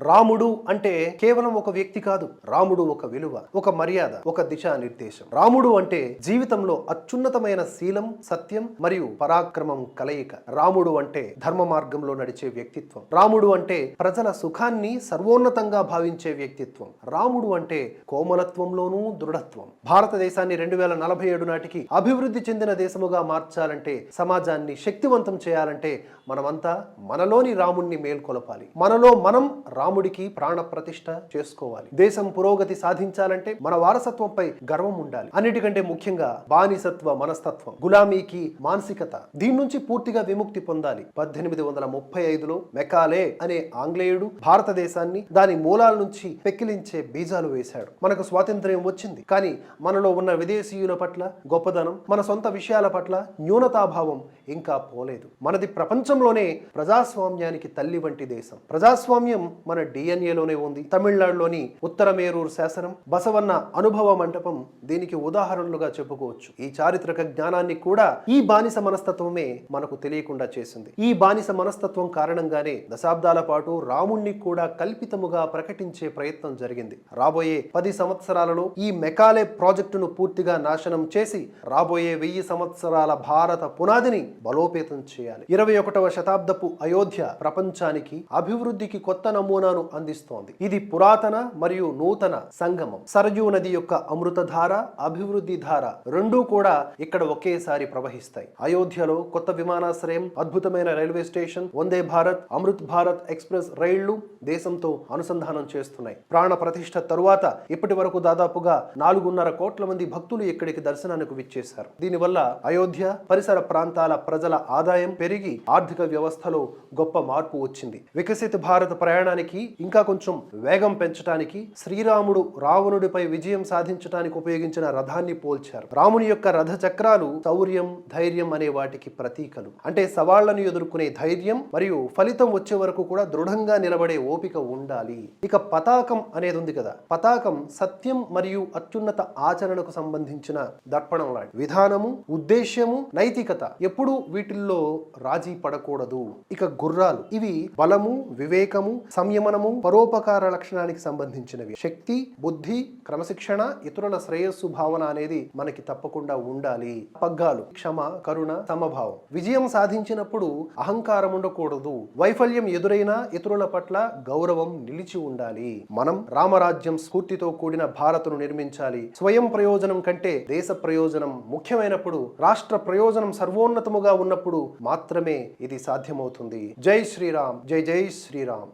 రాముడు అంటే కేవలం ఒక వ్యక్తి కాదు. రాముడు ఒక విలువ, ఒక మర్యాద, ఒక దిశానిర్దేశం. రాముడు అంటే జీవితంలో అత్యున్నతమైన శీలం, సత్యం మరియు పరాక్రమం కలయిక. రాముడు అంటే ధర్మ మార్గంలో నడిచే వ్యక్తిత్వం. రాముడు అంటే ప్రజల సుఖాన్ని సర్వోన్నతంగా భావించే వ్యక్తిత్వం. రాముడు అంటే కోమలత్వంలోనూ దృఢత్వం. భారతదేశాన్ని 2047 నాటికి అభివృద్ధి చెందిన దేశముగా మార్చాలంటే, సమాజాన్ని శక్తివంతం చేయాలంటే మనమంతా మనలోని రాముణ్ణి మేల్కొలపాలి. మనలో మనం రాముడికి ప్రాణ ప్రతిష్ఠ చేసుకోవాలి. దేశం పురోగతి సాధించాలంటే మన వారసత్వంపై గర్వం ఉండాలి. అన్నిటికంటే ముఖ్యంగా బానిసత్వ మనస్తత్వం, గులామీకి మానసికత, దీని నుంచి పూర్తిగా విముక్తి పొందాలి. 1835లో మెకాలే అనే ఆంగ్లేయుడు భారతదేశాన్ని దాని మూలాల నుంచి పెక్కిలించే బీజాలు వేశాడు. మనకు స్వాతంత్ర్యం వచ్చింది, కానీ మనలో ఉన్న విదేశీయుల పట్ల గొప్పదనం, మన సొంత విషయాల పట్ల న్యూనతాభావం ఇంకా పోలేదు. మనది ప్రపంచంలోనే ప్రజాస్వామ్యానికి తల్లి వంటి దేశం. ప్రజాస్వామ్యం మన డిఎన్ఏలోనే ఉంది. తమిళనాడులోని ఉత్తరమేరూరు శాసనం, బసవన్న అనుభవ మంటపం దీనికి ఉదాహరణలుగా చెప్పుకోవచ్చు. ఈ చారిత్రక జ్ఞానాన్ని కూడా ఈ బానిస మనస్తత్వమే మనకు తెలియకుండా చేసింది. ఈ బానిస మనస్తత్వం కారణంగానే దశాబ్దాల పాటు రాముణ్ణి కూడా కల్పితముగా ప్రకటించే ప్రయత్నం జరిగింది. రాబోయే 10 సంవత్సరాలలో ఈ మెకాలే ప్రాజెక్టును పూర్తిగా నాశనం చేసి రాబోయే 1000 సంవత్సరాల భారత పునాదిని బలోపేతం చేయాలి. 21వ శతాబ్దపు అయోధ్య ప్రపంచానికి అభివృద్ధికి కొత్త నమూనాను అందిస్తోంది. ఇది పురాతన మరియు నూతన సంగమం. సరయూ నది యొక్క అమృతధార, అభివృద్ధి ధార రెండూ కూడా ఇక్కడ ఒకేసారి ప్రవహిస్తాయి. అయోధ్యలో కొత్త విమానాశ్రయం, అద్భుతమైన railway station, Vande Bharat, Amrit Bharat express రైళ్లు దేశంతో అనుసంధానం చేస్తున్నాయి. ప్రాణ ప్రతిష్ఠ తరువాత ఇప్పటి వరకు దాదాపుగా 4.5 కోట్ల మంది భక్తులు ఇక్కడికి దర్శనానికి విచ్చేశారు. దీనివల్ల అయోధ్య పరిసర ప్రాంతాల ప్రజల ఆదాయం పెరిగి ఆర్థిక వ్యవస్థలో గొప్ప మార్పు వచ్చింది. వికసిత భారత ప్రయాణానికి ఇంకా కొంచెం వేగం పెంచడానికి శ్రీరాముడు రావణుడిపై విజయం సాధించడానికి ఉపయోగించిన రథాన్ని పోల్చారు. రాముని యొక్క రథ చక్రాలు శౌర్యం, ధైర్యం అనే వాటికి ప్రతీకలు. అంటే సవాళ్లను ఎదుర్కొనే ధైర్యం మరియు ఫలితం వచ్చే వరకు కూడా దృఢంగా నిలబడే ఓపిక ఉండాలి. ఇక పతాకం అనేది ఉంది కదా, పతాకం సత్యం మరియు అత్యున్నత ఆచరణకు సంబంధించిన దర్పణం లాంటి. విధానము, ఉద్దేశ్యము, నైతికత ఎప్పుడూ వీటిల్లో రాజీ పడకూడదు. ఇక గుర్రాలు, ఇవి బలము, వివేకము, సంయమనము, పరోపకార లక్షణానికి సంబంధించినవి. శక్తి, బుద్ధి, క్రమశిక్షణ, ఇతరుల శ్రేయస్సు భావన అనేది మనకి తప్పకుండా ఉండాలి. పగ్గాలు, క్షమ, కరుణ, సమభావం. విజయం సాధించినప్పుడు అహంకారం ఉండకూడదు. వైఫల్యం ఎదురైనా ఇతరుల పట్ల గౌరవం నిలిచి ఉండాలి. మనం రామరాజ్యం స్ఫూర్తితో కూడిన భారత్ను నిర్మించాలి. స్వయం ప్రయోజనం కంటే దేశ ప్రయోజనం ముఖ్యమైనప్పుడు, రాష్ట్ర ప్రయోజనం సర్వోన్నతముగా ఉన్నప్పుడు మాత్రమే ఇది సాధ్యమవుతుంది. జై శ్రీరామ్, జై జై శ్రీరామ్.